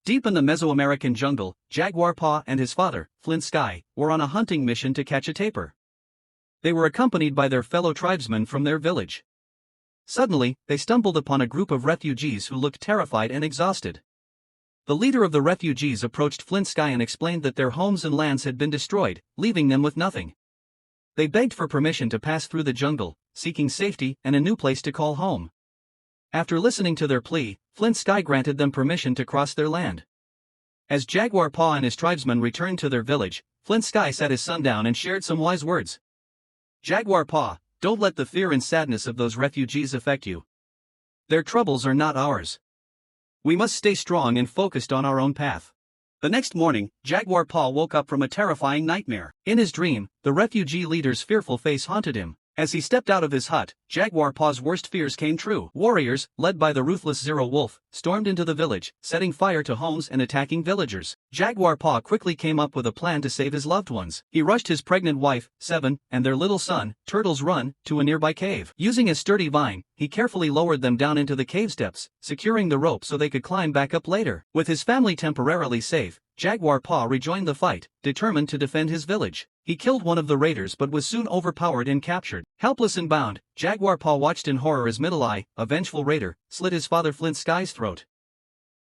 Deep in the Mesoamerican jungle, Jaguar Paw and his father, Flint Sky, were on a hunting mission to catch a tapir. They were accompanied by their fellow tribesmen from their village. Suddenly, they stumbled upon a group of refugees who looked terrified and exhausted. The leader of the refugees approached Flint Sky and explained that their homes and lands had been destroyed, leaving them with nothing. They begged for permission to pass through the jungle, seeking safety and a new place to call home. After listening to their plea, Flint Sky granted them permission to cross their land. As Jaguar Paw and his tribesmen returned to their village, Flint Sky sat his son down and shared some wise words. Jaguar Paw, don't let the fear and sadness of those refugees affect you. Their troubles are not ours. We must stay strong and focused on our own path. The next morning, Jaguar Paw woke up from a terrifying nightmare. In his dream, the refugee leader's fearful face haunted him. As he stepped out of his hut, Jaguar Paw's worst fears came true. Warriors, led by the ruthless Zero Wolf, stormed into the village, setting fire to homes and attacking villagers. Jaguar Paw quickly came up with a plan to save his loved ones. He rushed his pregnant wife, Seven, and their little son, Turtle's Run, to a nearby cave. Using a sturdy vine, he carefully lowered them down into the cave steps, securing the rope so they could climb back up later. With his family temporarily safe, Jaguar Paw rejoined the fight, determined to defend his village. He killed one of the raiders but was soon overpowered and captured. Helpless and bound, Jaguar Paw watched in horror as Middle Eye, a vengeful raider, slit his father Flint Sky's throat.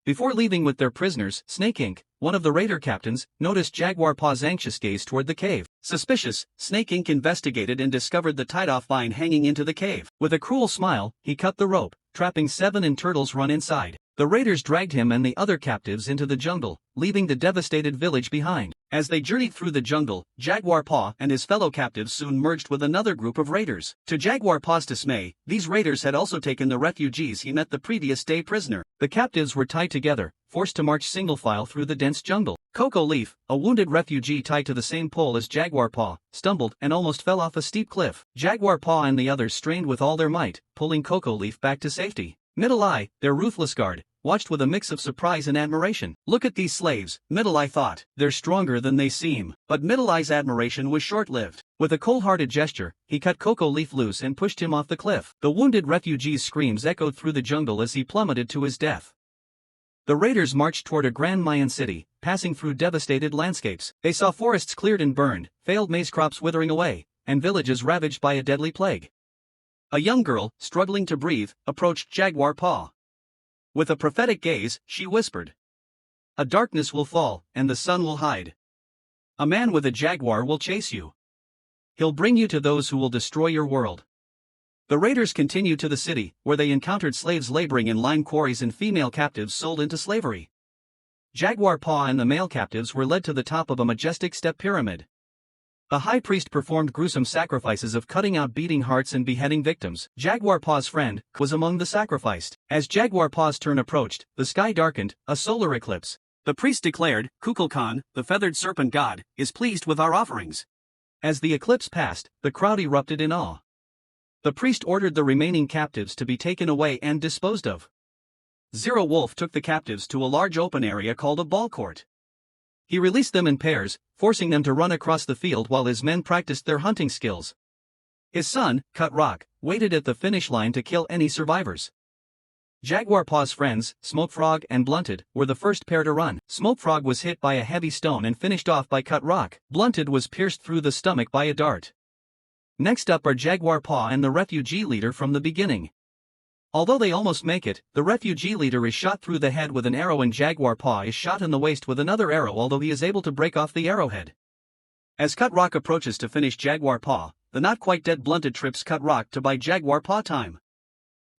Before leaving with their prisoners, Snake Ink, one of the raider captains, noticed Jaguar Paw's anxious gaze toward the cave. Suspicious, Snake Ink investigated and discovered the tied-off vine hanging into the cave. With a cruel smile, he cut the rope, trapping Seven and Turtle's Run inside. The raiders dragged him and the other captives into the jungle, leaving the devastated village behind. As they journeyed through the jungle, Jaguar Paw and his fellow captives soon merged with another group of raiders. To Jaguar Paw's dismay, these raiders had also taken the refugees he met the previous day prisoner. The captives were tied together, forced to march single file through the dense jungle. Coco Leaf, a wounded refugee tied to the same pole as Jaguar Paw, stumbled and almost fell off a steep cliff. Jaguar Paw and the others strained with all their might, pulling Coco Leaf back to safety. Middle Eye, their ruthless guard, watched with a mix of surprise and admiration. Look at these slaves, Middle Eye thought. They're stronger than they seem. But Middle Eye's admiration was short-lived. With a cold-hearted gesture, he cut Coco Leaf loose and pushed him off the cliff. The wounded refugee's screams echoed through the jungle as he plummeted to his death. The raiders marched toward a grand Mayan city, passing through devastated landscapes. They saw forests cleared and burned, failed maize crops withering away, and villages ravaged by a deadly plague. A young girl, struggling to breathe, approached Jaguar Paw. With a prophetic gaze, she whispered, "A darkness will fall, and the sun will hide. A man with a jaguar will chase you. He'll bring you to those who will destroy your world." The raiders continued to the city, where they encountered slaves laboring in lime quarries and female captives sold into slavery. Jaguar Paw and the male captives were led to the top of a majestic step pyramid. The high priest performed gruesome sacrifices of cutting out beating hearts and beheading victims. Jaguar Paw's friend was among the sacrificed. As Jaguar Paw's turn approached, the sky darkened, a solar eclipse. The priest declared, "Kukulkan, the feathered serpent god, is pleased with our offerings." As the eclipse passed, the crowd erupted in awe. The priest ordered the remaining captives to be taken away and disposed of. Zero Wolf took the captives to a large open area called a ball court. He released them in pairs, forcing them to run across the field while his men practiced their hunting skills. His son, Cut Rock, waited at the finish line to kill any survivors. Jaguar Paw's friends, Smoke Frog and Blunted, were the first pair to run. Smoke Frog was hit by a heavy stone and finished off by Cut Rock. Blunted was pierced through the stomach by a dart. Next up are Jaguar Paw and the refugee leader from the beginning. Although they almost make it, the refugee leader is shot through the head with an arrow and Jaguar Paw is shot in the waist with another arrow, although he is able to break off the arrowhead. As Cut Rock approaches to finish Jaguar Paw, the not-quite-dead Blunted trips Cut Rock to buy Jaguar Paw time.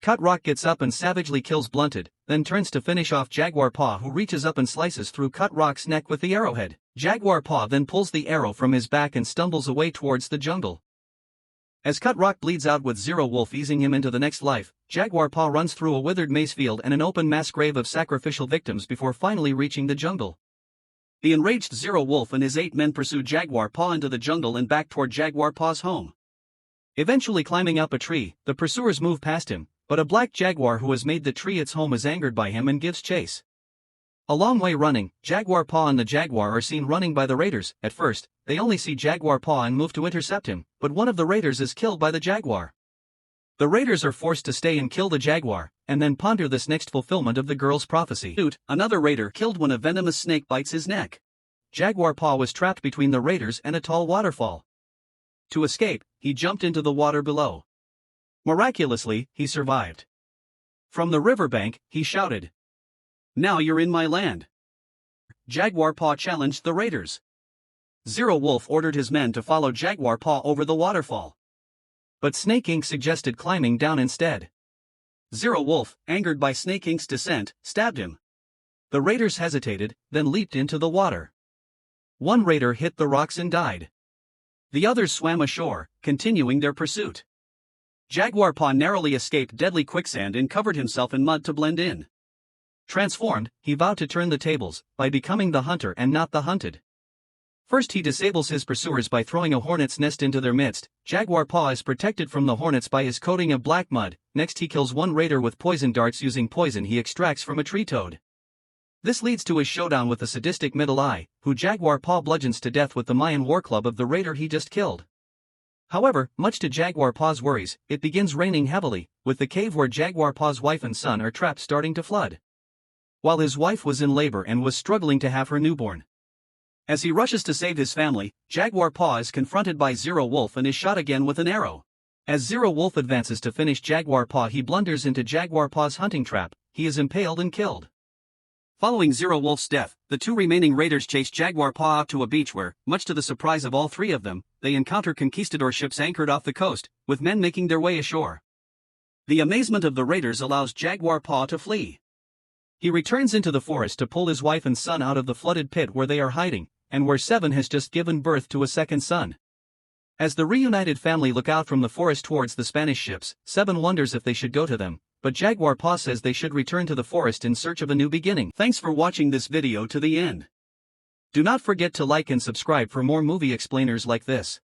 Cut Rock gets up and savagely kills Blunted, then turns to finish off Jaguar Paw, who reaches up and slices through Cut Rock's neck with the arrowhead. Jaguar Paw then pulls the arrow from his back and stumbles away towards the jungle. As Cut Rock bleeds out with Zero Wolf easing him into the next life, Jaguar Paw runs through a withered maize field and an open mass grave of sacrificial victims before finally reaching the jungle. The enraged Zero Wolf and his 8 men pursue Jaguar Paw into the jungle and back toward Jaguar Paw's home. Eventually climbing up a tree, the pursuers move past him, but a black jaguar who has made the tree its home is angered by him and gives chase. A long way running, Jaguar Paw and the jaguar are seen running by the raiders. At first, they only see Jaguar Paw and move to intercept him, but one of the raiders is killed by the jaguar. The raiders are forced to stay and kill the jaguar, and then ponder this next fulfillment of the girl's prophecy. Another raider killed when a venomous snake bites his neck. Jaguar Paw was trapped between the raiders and a tall waterfall. To escape, he jumped into the water below. Miraculously, he survived. From the riverbank, he shouted, "Now you're in my land." Jaguar Paw challenged the raiders. Zero Wolf ordered his men to follow Jaguar Paw over the waterfall. But Snake Inc. suggested climbing down instead. Zero Wolf, angered by Snake Inc.'s descent, stabbed him. The raiders hesitated, then leaped into the water. One raider hit the rocks and died. The others swam ashore, continuing their pursuit. Jaguar Paw narrowly escaped deadly quicksand and covered himself in mud to blend in. Transformed, he vowed to turn the tables, by becoming the hunter and not the hunted. First he disables his pursuers by throwing a hornet's nest into their midst. Jaguar Paw is protected from the hornets by his coating of black mud. Next he kills one raider with poison darts using poison he extracts from a tree toad. This leads to his showdown with the sadistic Middle Eye, who Jaguar Paw bludgeons to death with the Mayan war club of the raider he just killed. However, much to Jaguar Paw's worries, it begins raining heavily, with the cave where Jaguar Paw's wife and son are trapped starting to flood. While his wife was in labor and was struggling to have her newborn. As he rushes to save his family, Jaguar Paw is confronted by Zero Wolf and is shot again with an arrow. As Zero Wolf advances to finish Jaguar Paw, he blunders into Jaguar Paw's hunting trap. He is impaled and killed. Following Zero Wolf's death, the two remaining raiders chase Jaguar Paw out to a beach where, much to the surprise of all three of them, they encounter conquistador ships anchored off the coast, with men making their way ashore. The amazement of the raiders allows Jaguar Paw to flee. He returns into the forest to pull his wife and son out of the flooded pit where they are hiding, and where Seven has just given birth to a second son. As the reunited family look out from the forest towards the Spanish ships, Seven wonders if they should go to them, but Jaguar Paw says they should return to the forest in search of a new beginning. Thanks for watching this video to the end. Do not forget to like and subscribe for more movie explainers like this.